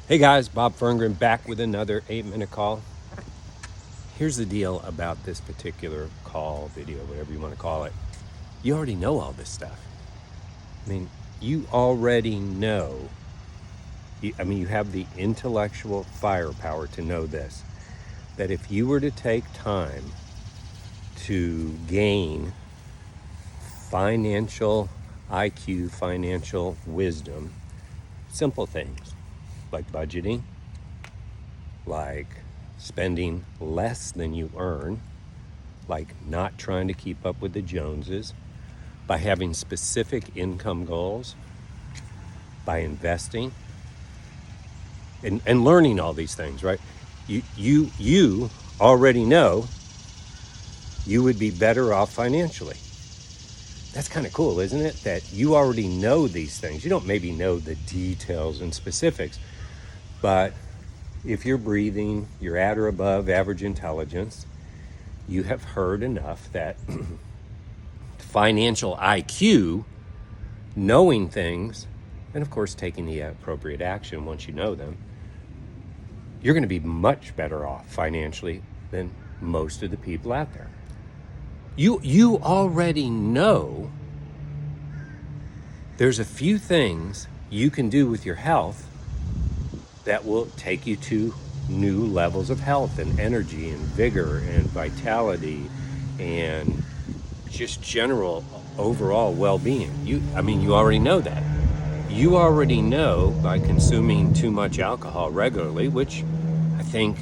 Hey guys, Bob Ferngren back with another 8-minute call. Here's the deal about this particular call, video, whatever you want to call it. You already know all this stuff. I mean, you already know. You have the intellectual firepower to know this, that if you were to take time to gain financial IQ, financial wisdom, simple things like budgeting, like spending less than you earn, like not trying to keep up with the Joneses, by having specific income goals, by investing and learning all these things, right? You already know you would be better off financially. That's kind of cool, isn't it? That you already know these things. You don't maybe know the details and specifics, but if you're breathing, you're at or above average intelligence, you have heard enough that financial IQ, knowing things, and of course taking the appropriate action once you know them, you're going to be much better off financially than most of the people out there. You already know there's a few things you can do with your health that will take you to new levels of health and energy and vigor and vitality and just general overall well-being. You already know that. You already know by consuming too much alcohol regularly, which I think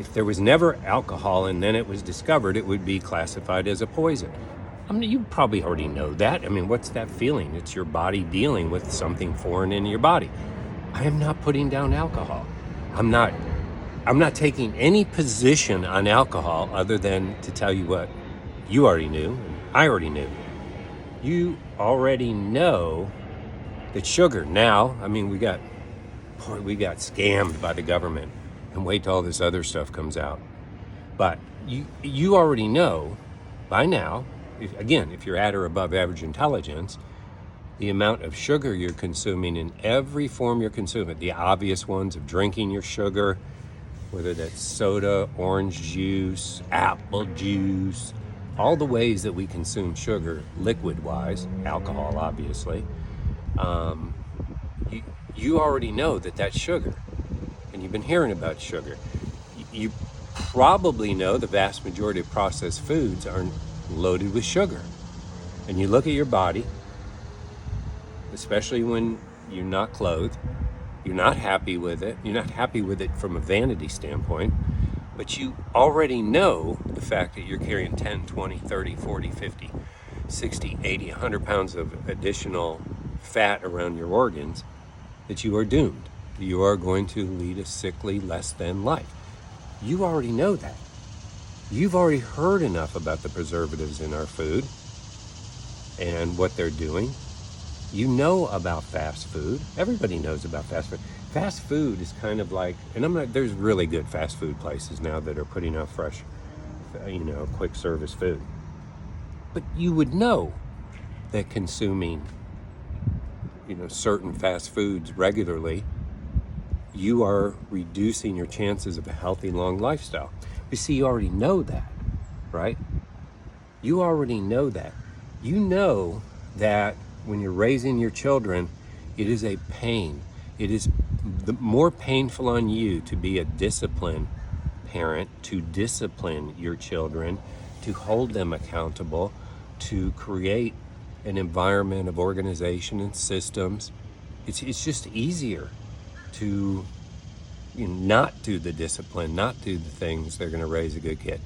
if there was never alcohol and then it was discovered, it would be classified as a poison. You probably already know that. What's that feeling? It's your body dealing with something foreign in your body. I am not putting down alcohol. I'm not taking any position on alcohol other than to tell you what you already knew and I already knew. You already know that sugar now, we got scammed by the government, and wait till all this other stuff comes out. But you already know by now, if you're at or above average intelligence, the amount of sugar you're consuming in every form you're consuming, the obvious ones of drinking your sugar, whether that's soda, orange juice, apple juice, all the ways that we consume sugar liquid-wise, alcohol obviously, you already know that that's sugar, and you've been hearing about sugar. You probably know the vast majority of processed foods are loaded with sugar. And you look at your body, especially when you're not clothed, you're not happy with it. You're not happy with it from a vanity standpoint, but you already know the fact that you're carrying 10, 20, 30, 40, 50, 60, 80, 100 pounds of additional fat around your organs, that you are doomed. You are going to lead a sickly, less than life. You already know that. You've already heard enough about the preservatives in our food and what they're doing. You know about fast food. Everybody knows about fast food. Fast food is kind of like, there's really good fast food places now that are putting out fresh, quick service food. But you would know that consuming, certain fast foods regularly, you are reducing your chances of a healthy, long lifestyle. You see, you already know that, right? You already know that. You know that when you're raising your children, it is a pain. It is more painful on you to be a disciplined parent, to discipline your children, to hold them accountable, to create an environment of organization and systems. It's just easier to not do the discipline, not do the things that are going to raise a good kid.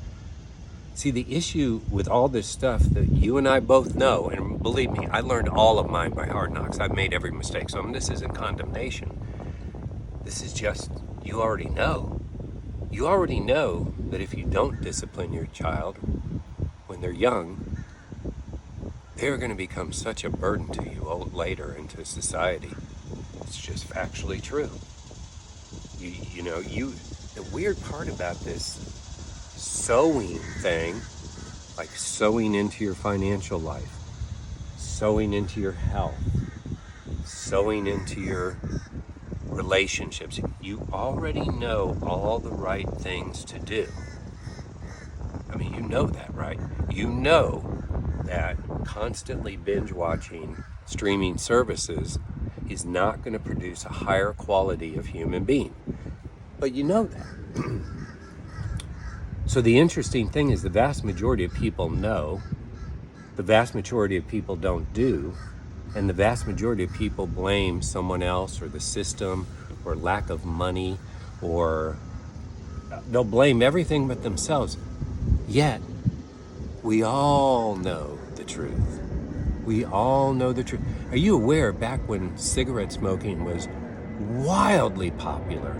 See, the issue with all this stuff that you and I both know, and believe me, I learned all of mine by hard knocks. I've made every mistake. So this isn't condemnation. This is just, you already know. You already know that if you don't discipline your child when they're young, they're going to become such a burden to you later into society. It's just factually true. The weird part about this sowing thing, like sowing into your financial life, sowing into your health, sowing into your relationships. You already know all the right things to do. I mean, you know that, right? You know that constantly binge watching streaming services is not going to produce a higher quality of human being. But you know that. So the interesting thing is the vast majority of people know, the vast majority of people don't do, and the vast majority of people blame someone else or the system or lack of money, or they'll blame everything but themselves. Yet, we all know the truth. We all know the truth. Are you aware back when cigarette smoking was wildly popular?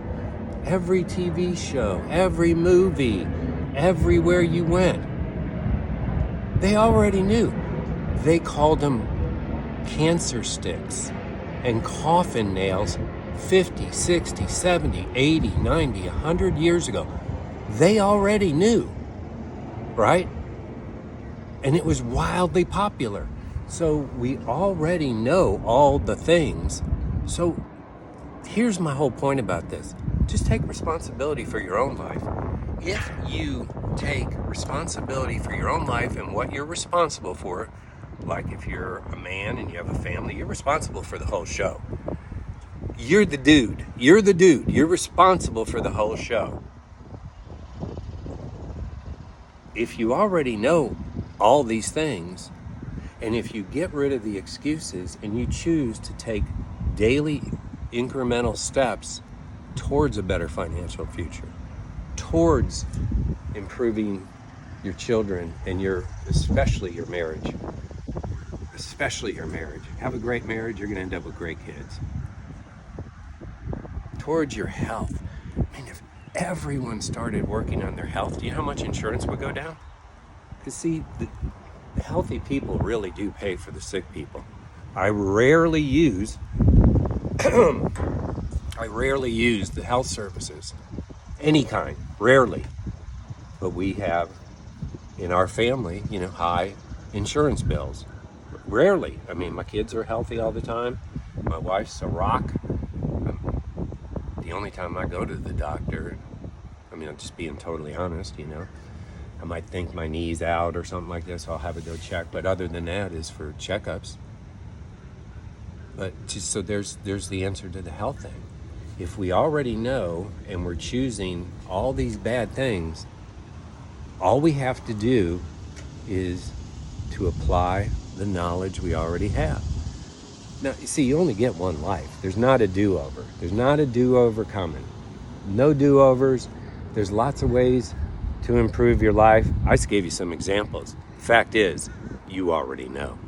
Every TV show, every movie, everywhere you went, they already knew. They called them cancer sticks and coffin nails 50, 60, 70, 80, 90, 100 years ago. They already knew, right? And it was wildly popular. So we already know all the things. So here's my whole point about this. Just take responsibility for your own life. If you take responsibility for your own life and what you're responsible for, like if you're a man and you have a family, you're responsible for the whole show. You're the dude. You're the dude. You're responsible for the whole show. If you already know all these things, and if you get rid of the excuses and you choose to take daily incremental steps towards a better financial future, towards improving your children and especially your marriage. Especially your marriage. Have a great marriage, you're going to end up with great kids. Towards your health. I mean, if everyone started working on their health, do you know how much insurance would go down? Because see, the healthy people really do pay for the sick people. I rarely use the health services, any kind, rarely. But we have in our family, high insurance bills. Rarely. I mean, my kids are healthy all the time. My wife's a rock. The only time I go to the doctor, I'm just being totally honest, I might think my knee's out or something like this, so I'll have it go check. But other than that is for checkups. But just so there's the answer to the health thing. If we already know and we're choosing all these bad things, all we have to do is to apply the knowledge we already have. Now, you see, you only get one life. There's not a do-over. There's not a do-over coming. No do-overs. There's lots of ways to improve your life. I just gave you some examples. Fact is, you already know.